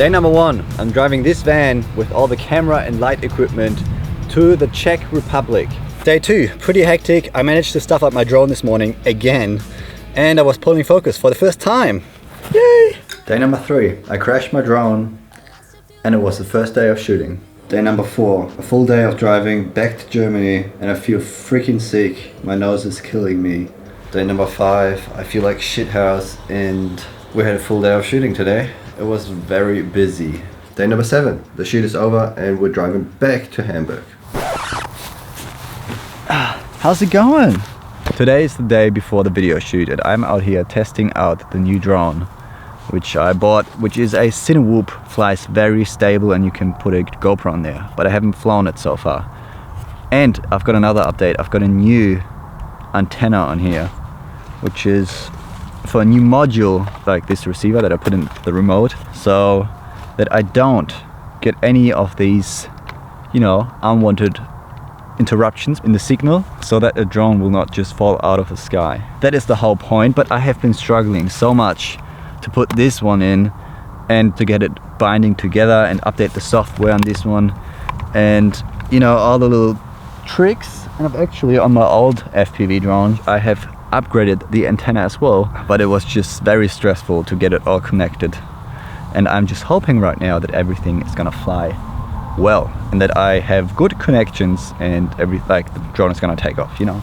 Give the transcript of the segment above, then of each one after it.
Day number 1, I'm driving this van with all the camera and light equipment to the Czech Republic. Day 2, pretty hectic. I managed to stuff up my drone this morning again, and I was pulling focus for the first time. Yay! Day number 3, I crashed my drone, and it was the first day of shooting. Day number 4, a full day of driving back to Germany, and I feel freaking sick. My nose is killing me. Day number 5, I feel like shithouse, and we had a full day of shooting today. It was very busy. Day number 7, the shoot is over and we're driving back to Hamburg. How's it going? Today is the day before the video shoot and I'm out here testing out the new drone which I bought, which is a Cinewhoop, flies very stable and you can put a GoPro on there, but I haven't flown it so far. And I've got another update. I've got a new antenna on here, which is for a new module like this receiver that I put in the remote, so that I don't get any of these, you know, unwanted interruptions in the signal, so that a drone will not just fall out of the sky. That is the whole point, but I have been struggling so much to put this one in and to get it binding together and update the software on this one and, you know, all the little tricks. And I've actually, on my old FPV drone, I have upgraded the antenna as well, but it was just very stressful to get it all connected. And I'm just hoping right now that everything is gonna fly well and that I have good connections and the drone is gonna take off, you know.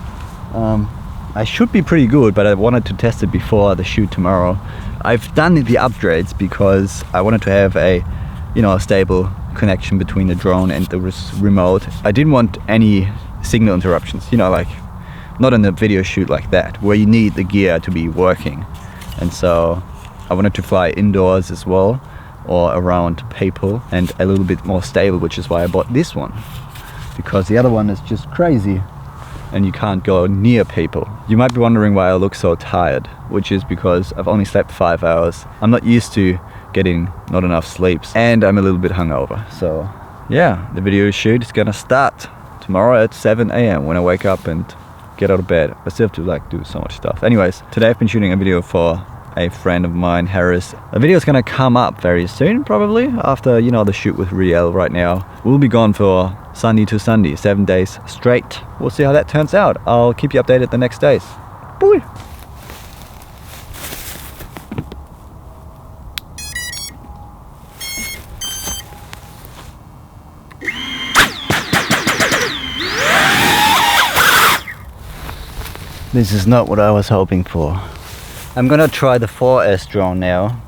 I should be pretty good, but I wanted to test it before the shoot tomorrow. I've done the upgrades because I wanted to have a, you know, a stable connection between the drone and the remote. I didn't want any signal interruptions, you know, like not in a video shoot like that where you need the gear to be working. And so I wanted to fly indoors as well, or around people, and a little bit more stable, which is why I bought this one, because the other one is just crazy and you can't go near people. You might be wondering why I look so tired, which is because I've only slept 5 hours. I'm not used to getting not enough sleeps and I'm a little bit hungover. So yeah, the video shoot is gonna start tomorrow at 7 AM when I wake up and get out of bed. I still have to do so much stuff. Anyways, today I've been shooting a video for a friend of mine, Harris. The video is gonna come up very soon, probably after, you know, the shoot with Rejell. Right now we'll be gone for Sunday to Sunday, 7 days straight. We'll see how that turns out. I'll keep you updated the next days. Bye. This is not what I was hoping for. I'm gonna try the 4S drone now.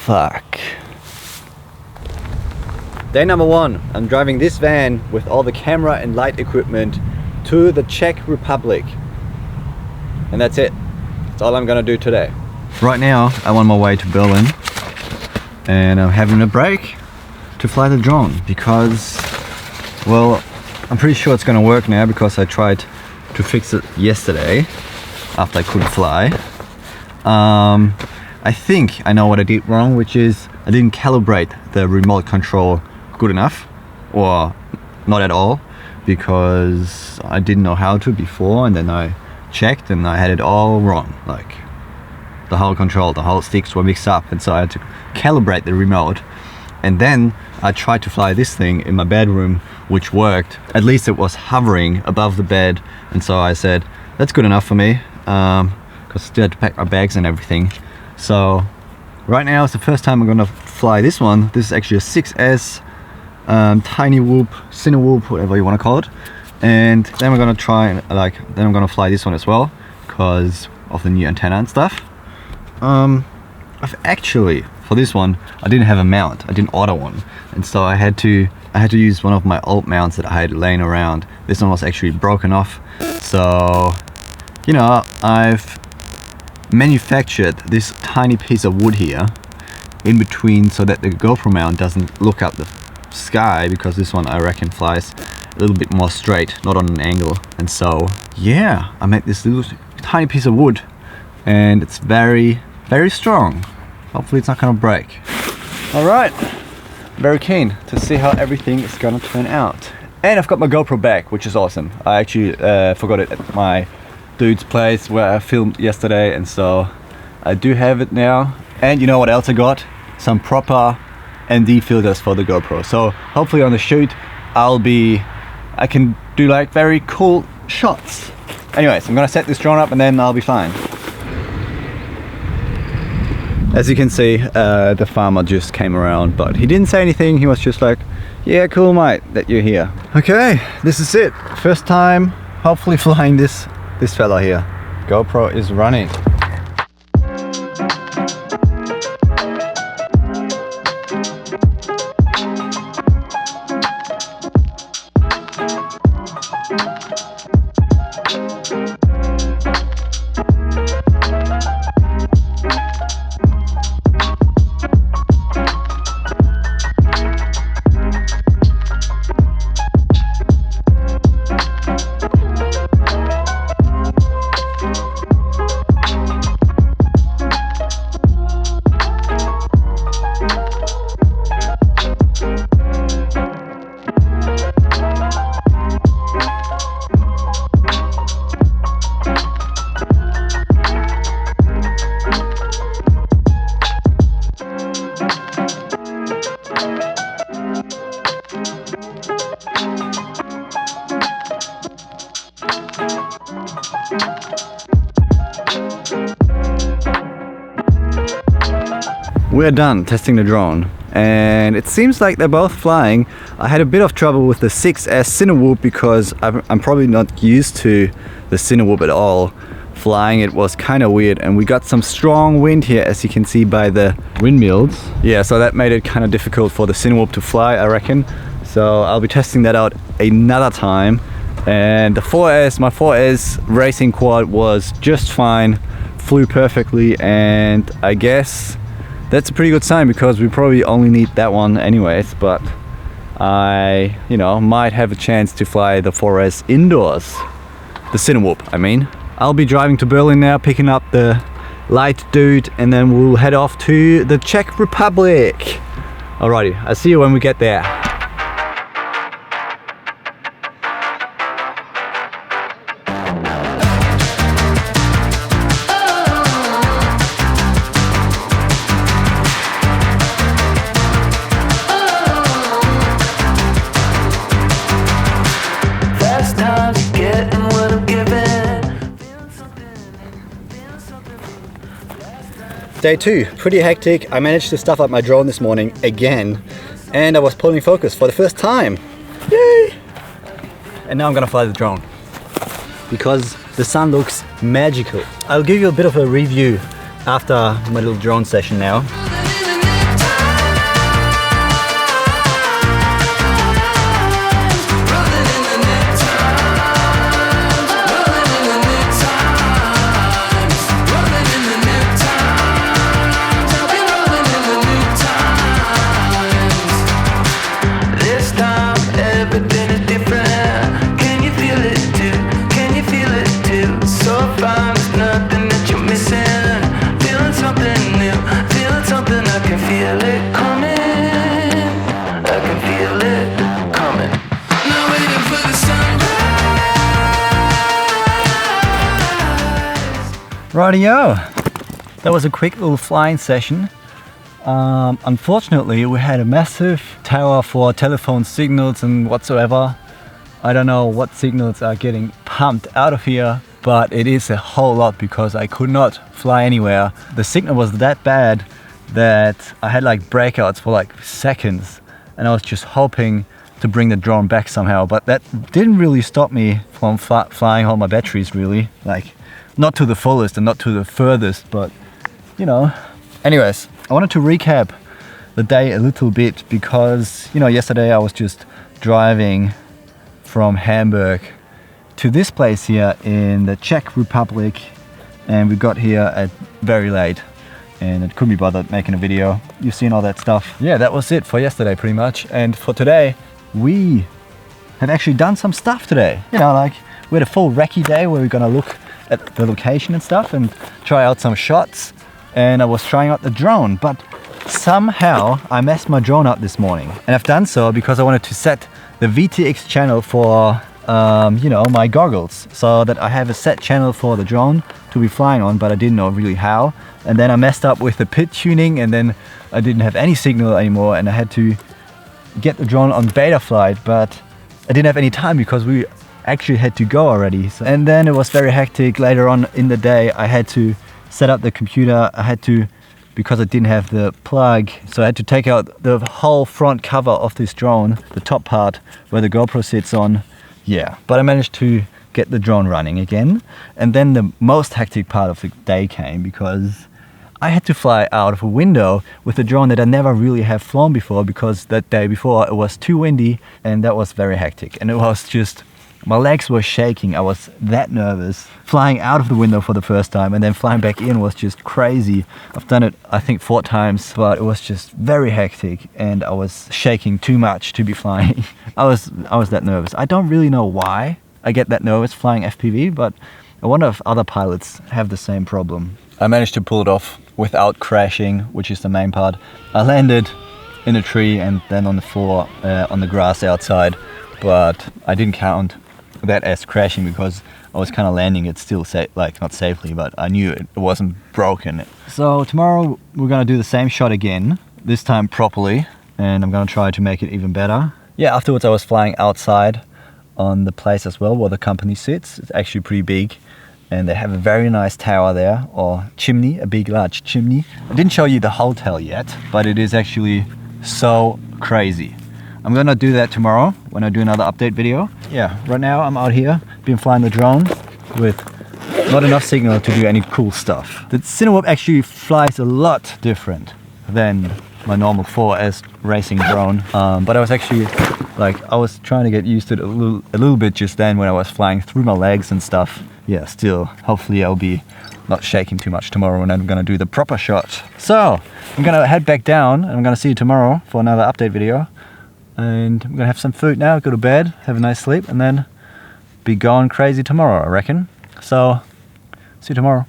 Fuck. Day number 1, I'm driving this van with all the camera and light equipment to the Czech Republic. And that's it. That's all I'm gonna do today. Right now, I'm on my way to Berlin and I'm having a break to fly the drone because, well, I'm pretty sure it's gonna work now because I tried to fix it yesterday after I couldn't fly. I think I know what I did wrong, which is I didn't calibrate the remote control good enough, or not at all, because I didn't know how to before, and then I checked and I had it all wrong. Like the whole control, the whole sticks were mixed up, and so I had to calibrate the remote. And then I tried to fly this thing in my bedroom, which worked. At least it was hovering above the bed, and so I said that's good enough for me, because I still had to pack my bags and everything. So right now it's the first time I'm gonna fly this one. This is actually a 6S tiny whoop, Cinewhoop, whatever you want to call it. And then we're gonna try and then I'm gonna fly this one as well because of the new antenna and stuff. I've actually, for this one, I didn't have a mount. I didn't order one, and so I had to use one of my old mounts that I had laying around. This one was actually broken off, so you know, I've manufactured this tiny piece of wood here in between so that the GoPro mount doesn't look up the sky, because this one I reckon flies a little bit more straight, not on an angle. And so yeah, I made this little tiny piece of wood and it's very, very strong. Hopefully it's not gonna break. All right, very keen to see how everything is gonna turn out. And I've got my GoPro back, which is awesome. I actually forgot it at my dude's place where I filmed yesterday, and so I do have it now. And you know what else I got? Some proper ND filters for the GoPro. So hopefully on the shoot I can do like very cool shots. Anyways, I'm gonna set this drone up and then I'll be fine. As you can see, the farmer just came around, but he didn't say anything. He was just like, yeah, cool mate that you're here. Okay, this is it. First time hopefully flying this fella here. GoPro is running. We're done testing the drone and it seems like they're both flying. I had a bit of trouble with the 6S Cinewhoop because I'm probably not used to the Cinewhoop at all. Flying it was kind of weird, and we got some strong wind here, as you can see by the windmills. Yeah, so that made it kind of difficult for the Cinewhoop to fly, I reckon. So I'll be testing that out another time. And the 4S, my 4S racing quad was just fine, flew perfectly, and I guess that's a pretty good sign because we probably only need that one anyways. But I, might have a chance to fly the 4S indoors, the Cinewhoop, I mean. I'll be driving to Berlin now, picking up the light dude, and then we'll head off to the Czech Republic. Alrighty, I'll see you when we get there. Day 2, pretty hectic. I managed to stuff up my drone this morning again, and I was pulling focus for the first time. Yay! And now I'm gonna fly the drone because the sun looks magical. I'll give you a bit of a review after my little drone session now. Rightio, that was a quick little flying session. Unfortunately, we had a massive tower for telephone signals and whatsoever. I don't know what signals are getting pumped out of here, but it is a whole lot because I could not fly anywhere. The signal was that bad that I had like breakouts for like seconds, and I was just hoping to bring the drone back somehow, but that didn't really stop me from flying all my batteries really. Like, not to the fullest and not to the furthest, but Anyways, I wanted to recap the day a little bit because, yesterday I was just driving from Hamburg to this place here in the Czech Republic, and we got here at very late and it couldn't be bothered making a video. You've seen all that stuff. Yeah, that was it for yesterday pretty much. And for today, we had actually done some stuff today. Like we had a full recce day where we're gonna look at the location and stuff and try out some shots, and I was trying out the drone. But Somehow I messed my drone up this morning, and I've done so because I wanted to set the VTX channel for you know, my goggles, so that I have a set channel for the drone to be flying on, but I didn't know really how. And then I messed up with the pit tuning, and then I didn't have any signal anymore, and I had to get the drone on beta flight, but I didn't have any time because we actually had to go already. And then it was very hectic. Later on in the day I had to set up the computer. I had to, because I didn't have the plug, so I had to take out the whole front cover of this drone, the top part where the GoPro sits on. Yeah, but I managed to get the drone running again. And then the most hectic part of the day came, because I had to fly out of a window with a drone that I never really have flown before, because that day before it was too windy, and that was very hectic. And it was just, my legs were shaking. I was that nervous. Flying out of the window for the first time and then flying back in was just crazy. I've done it, I think, 4 times, but it was just very hectic, and I was shaking too much to be flying. I was that nervous. I don't really know why I get that nervous flying FPV, but I wonder if other pilots have the same problem. I managed to pull it off without crashing, which is the main part. I landed in a tree and then on the floor, on the grass outside, but I didn't count that as crashing because I was kind of landing it still, like not safely, but I knew it wasn't broken. So tomorrow we're gonna do the same shot again, this time properly, and I'm gonna try to make it even better. Yeah, afterwards I was flying outside on the place as well where the company sits. It's actually pretty big, and they have a very nice tower there, or chimney, a big large chimney. I didn't show you the hotel yet, but it is actually so crazy. I'm gonna do that tomorrow when I do another update video. Yeah, right now I'm out here, been flying the drone with not enough signal to do any cool stuff. The Cinewhoop actually flies a lot different than my normal 4S racing drone, but I was actually I was trying to get used to it a little bit just then when I was flying through my legs and stuff. Yeah, still, hopefully I'll be not shaking too much tomorrow when I'm gonna do the proper shot. So I'm gonna head back down, and I'm gonna see you tomorrow for another update video. And I'm gonna have some food now, go to bed, have a nice sleep, and then be going crazy tomorrow, I reckon. So, see you tomorrow.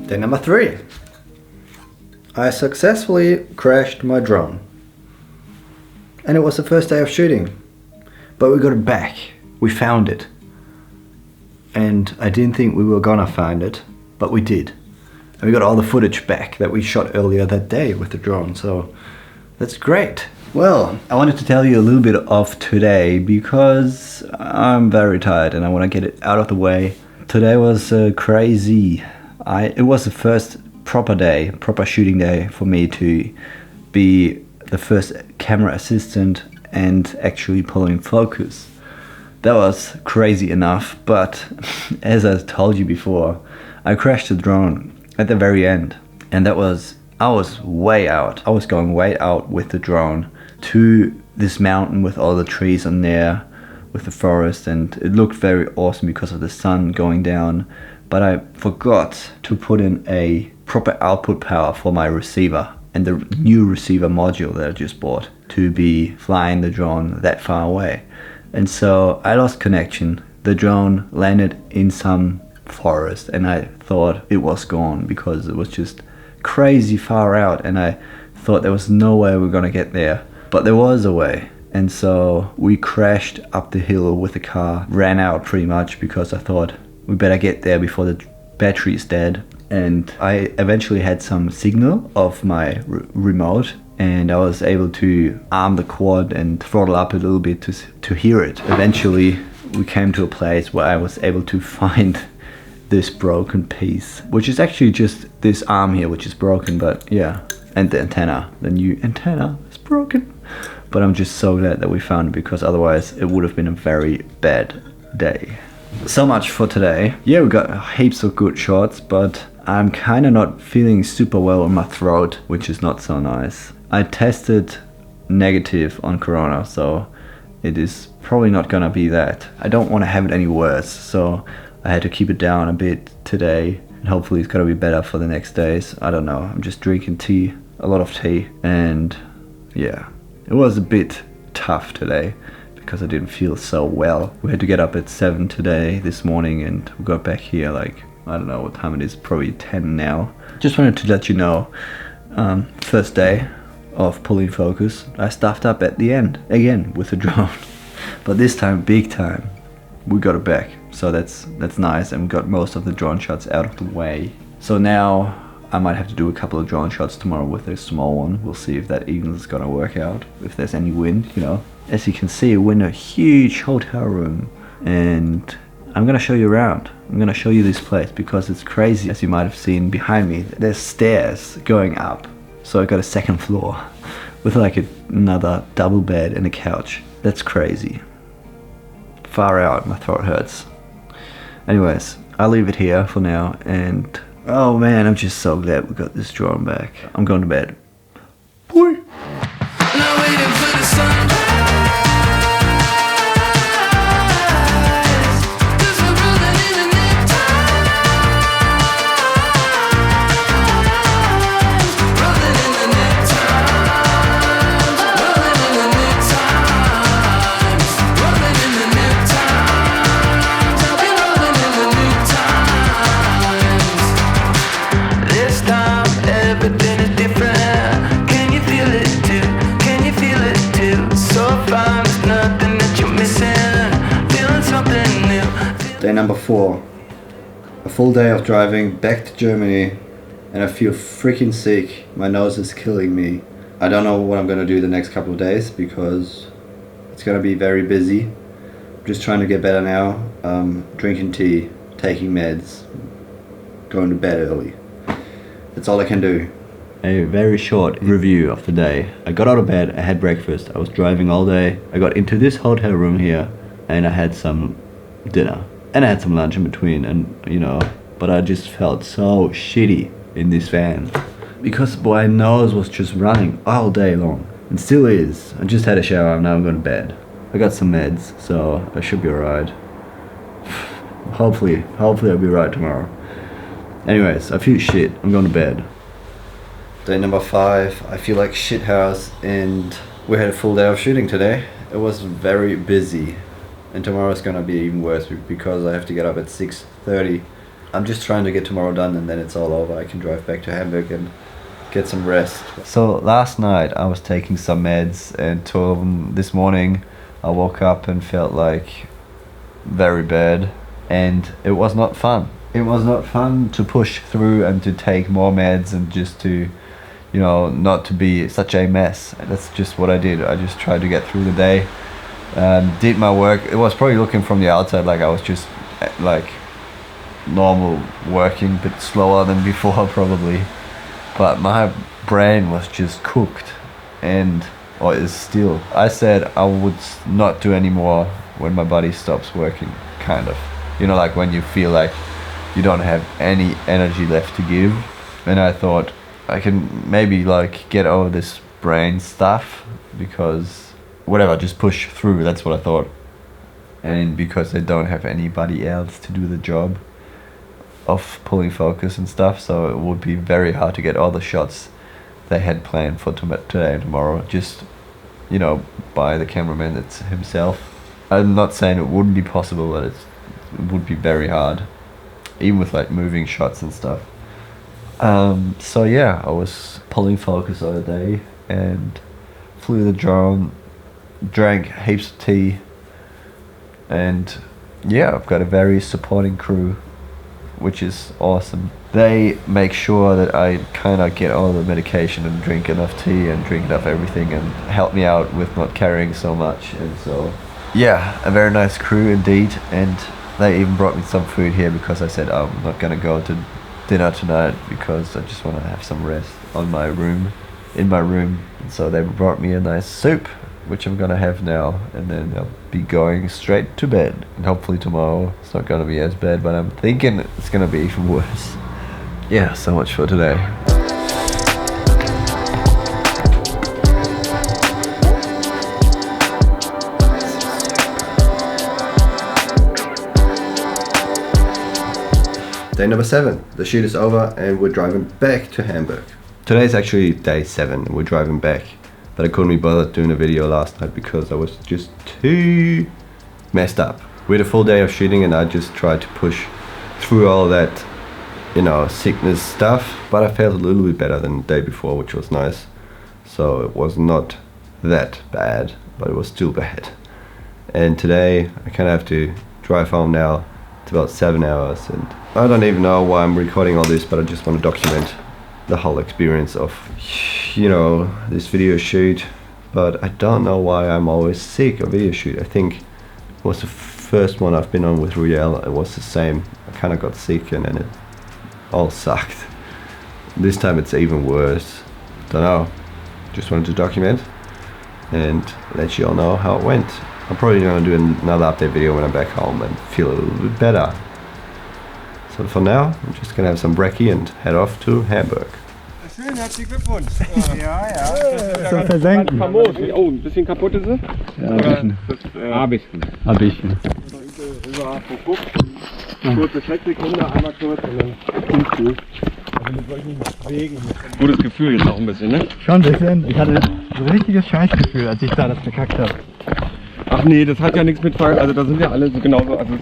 Day number 3. I successfully crashed my drone. And it was the first day of shooting. But we got it back. We found it. And I didn't think we were gonna find it, but we did. And we got all the footage back that we shot earlier that day with the drone, so that's great. Well, I wanted to tell you a little bit of today because I'm very tired and I want to get it out of the way. Today was crazy. It was the first proper day, proper shooting day for me to be the first camera assistant and actually pulling focus. That was crazy enough, but as I told you before, I crashed the drone at the very end, and I was way out. I was going way out with the drone to this mountain with all the trees on there, with the forest, and it looked very awesome because of the sun going down, but I forgot to put in a proper output power for my receiver and the new receiver module that I just bought to be flying the drone that far away. And so I lost connection. The drone landed in some forest and I thought it was gone because it was just crazy far out, and I thought there was no way we were gonna get there, but there was a way. And so we crashed up the hill with the car, ran out pretty much because I thought we better get there before the battery is dead. And I eventually had some signal of my remote, and I was able to arm the quad and throttle up a little bit to hear it. Eventually we came to a place where I was able to find this broken piece, which is actually just this arm here which is broken, but yeah, and the antenna, the new antenna is broken. But I'm just so glad that we found it, because otherwise it would have been a very bad day. So much for today. Yeah, we got heaps of good shots, but I'm kind of not feeling super well in my throat, which is not so nice. I tested negative on corona, so it is probably not gonna be that. I don't want to have it any worse, so I had to keep it down a bit today, and hopefully it's gonna be better for the next days. I don't know, I'm just drinking tea, a lot of tea, and yeah, it was a bit tough today because I didn't feel so well. We had to get up at 7 today, this morning, and we got back here like, I don't know what time it is, probably 10 now. Just wanted to let you know, first day of pulling focus, I stuffed up at the end, again, with the drone. But this time, big time, we got it back. So that's nice, and we got most of the drone shots out of the way. So now I might have to do a couple of drone shots tomorrow with a small one. We'll see if that even is gonna work out, if there's any wind, you know. As you can see, we're in a huge hotel room, and I'm gonna show you around. I'm gonna show you this place because it's crazy. As you might have seen behind me, there's stairs going up. So I got a second floor with like another double bed and a couch. That's crazy. Far out, my throat hurts. Anyways, I'll leave it here for now, and oh man, I'm just so glad we got this drone back. I'm going to bed. Boy. Now waiting for the sun. Day number 4, a full day of driving back to Germany, and I feel freaking sick. My nose is killing me. I don't know what I'm gonna do the next couple of days because it's gonna be very busy. I'm just trying to get better now, drinking tea, taking meds, going to bed early. That's all I can do. A very short review of the day. I got out of bed, I had breakfast, I was driving all day, I got into this hotel room here, and I had some dinner. And I had some lunch in between, and you know, but I just felt so shitty in this van because my nose was just running all day long, and still is. I just had a shower, now I'm going to bed. I got some meds, so I should be alright. Hopefully I'll be right tomorrow. Anyways, I feel shit, I'm going to bed. Day number 5, I feel like shit house, and we had a full day of shooting today. It was very busy. And tomorrow's gonna be even worse because I have to get up at 6:30. I'm just trying to get tomorrow done, and then it's all over. I can drive back to Hamburg and get some rest. So last night I was taking some meds, and 2 of them this morning I woke up and felt like very bad, and it was not fun. It was not fun to push through and to take more meds and just to, you know, not to be such a mess. That's just what I did. I just tried to get through the day. Did my work. It was probably looking from the outside like I was just like normal working, but slower than before probably, but my brain was just cooked, and or is still. I said I would not do anymore when my body stops working, kind of, you know, like when you feel like you don't have any energy left to give. And I thought I can maybe like get over this brain stuff because whatever, just push through, that's what I thought. And because they don't have anybody else to do the job of pulling focus and stuff, so it would be very hard to get all the shots they had planned for today and tomorrow, just, you know, by the cameraman that's himself. I'm not saying it wouldn't be possible, but it would be very hard, even with like moving shots and stuff. So yeah, I was pulling focus all day and flew the drone, drank heaps of tea, and yeah, I've got a very supporting crew, which is awesome. They make sure that I kind of get all the medication and drink enough tea and drink enough everything and help me out with not carrying so much. And so yeah, a very nice crew indeed, and they even brought me some food here because I said I'm not gonna go to dinner tonight because I just want to have some rest in my room. And so they brought me a nice soup, which I'm gonna have now, and then I'll be going straight to bed. And hopefully tomorrow it's not gonna be as bad, but I'm thinking it's gonna be even worse. Yeah, so much for today. Day number 7. The shoot is over and we're driving back to Hamburg. Today's actually day 7. We're driving back but I couldn't be bothered doing a video last night because I was just too messed up. We had a full day of shooting and I just tried to push through all that, you know, sickness stuff, but I felt a little bit better than the day before, which was nice. So it was not that bad, but it was still bad. And today I kind of have to drive home now. It's about 7 hours and I don't even know why I'm recording all this, but I just want to document the whole experience of, you know, this video shoot. But I don't know why I'm always sick of video shoot. I think it was the first one I've been on with Rejell. It was the same. I kind of got sick and then it all sucked. This time it's even worse. Don't know. Just wanted to document and let you all know how it went. I'm probably going to do another update video when I'm back home and feel a little bit better. So for now, I'm just going to have some Brekkie and head off to Hamburg. Schön, herzlichen Glückwunsch. Ja, ja. So versenken. Oh, ein bisschen kaputt ist es? Ja, ein bisschen. Ein bisschen. Ein bisschen. Rüber, guck. Kurze Checksekunde, einmal kurz und dann kommst du. Also mit solchen Wegen. Gutes Gefühl jetzt auch ein bisschen, ne? Schon ein bisschen. Ich hatte so ein richtiges Scheißgefühl, als ich da das verkackt habe. Ach nee, das hat ja nichts mit Fall, also da sind ja alle so genauso, also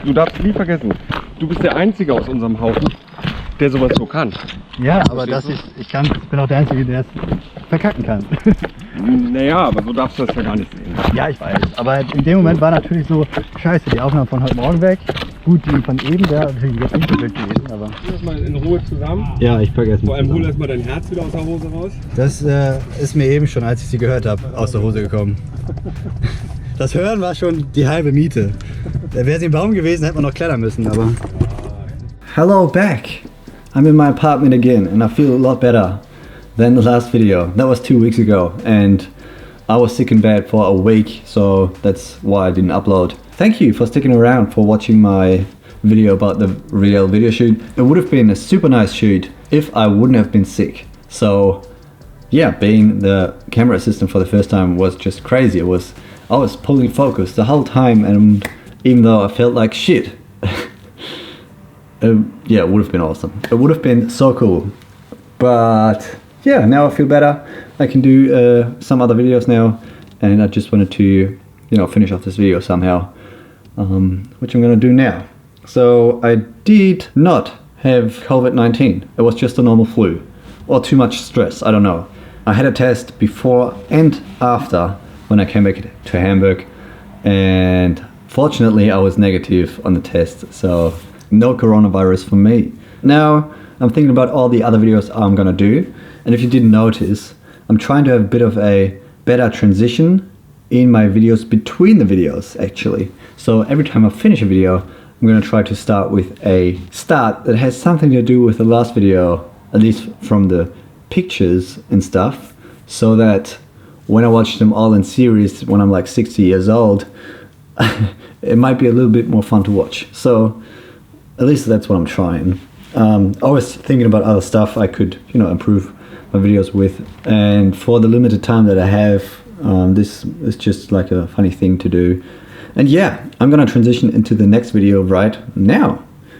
du darfst nie vergessen, du bist der Einzige aus unserem Haufen, der sowas so kann. Ja, aber ich bin auch der Einzige, der es verkacken kann. Naja, aber so darfst du das ja gar nicht sehen. Ja, ich weiß, aber in dem Moment war natürlich so, scheiße, die Aufnahme von heute Morgen weg. Gut, die von eben, der natürlich jetzt nicht so wild gewesen, aber... Lass mal in Ruhe zusammen. Ja, ich vergesse Vor allem hol erstmal dein Herz wieder aus der Hose raus. Das ist mir eben schon, als ich sie gehört habe, aus der Hose gekommen. Das Hören war schon die halbe Miete. Wäre sie im Baum gewesen, hätte man noch klettern müssen, aber... Hello back! I'm in my apartment again and I feel a lot better than the last video. That was 2 weeks ago and I was sick in bed for a week, so that's why I didn't upload. Thank you for sticking around, for watching my video about the Rejell video shoot. It would have been a super nice shoot if I wouldn't have been sick. So yeah, being the camera assistant for the first time was just crazy. I was pulling focus the whole time, and even though I felt like shit, yeah, it would have been awesome. It would have been so cool. But yeah, now I feel better. I can do some other videos now, and I just wanted to, you know, finish off this video somehow, which I'm gonna do now. So I did not have COVID-19. It was just a normal flu, or too much stress, I don't know. I had a test before and after when I came back to Hamburg, and fortunately I was negative on the test, so no coronavirus for me. Now I'm thinking about all the other videos I'm gonna do, and if you didn't notice, I'm trying to have a bit of a better transition in my videos between the videos actually. So every time I finish a video, I'm gonna try to start with a start that has something to do with the last video, at least from the pictures and stuff, so that when I watch them all in series when I'm like 60 years old, it might be a little bit more fun to watch. So at least that's what I'm trying. I was thinking about other stuff I could, you know, improve my videos with, and for the limited time that I have, this is just like a funny thing to do. And yeah, I'm gonna transition into the next video right now.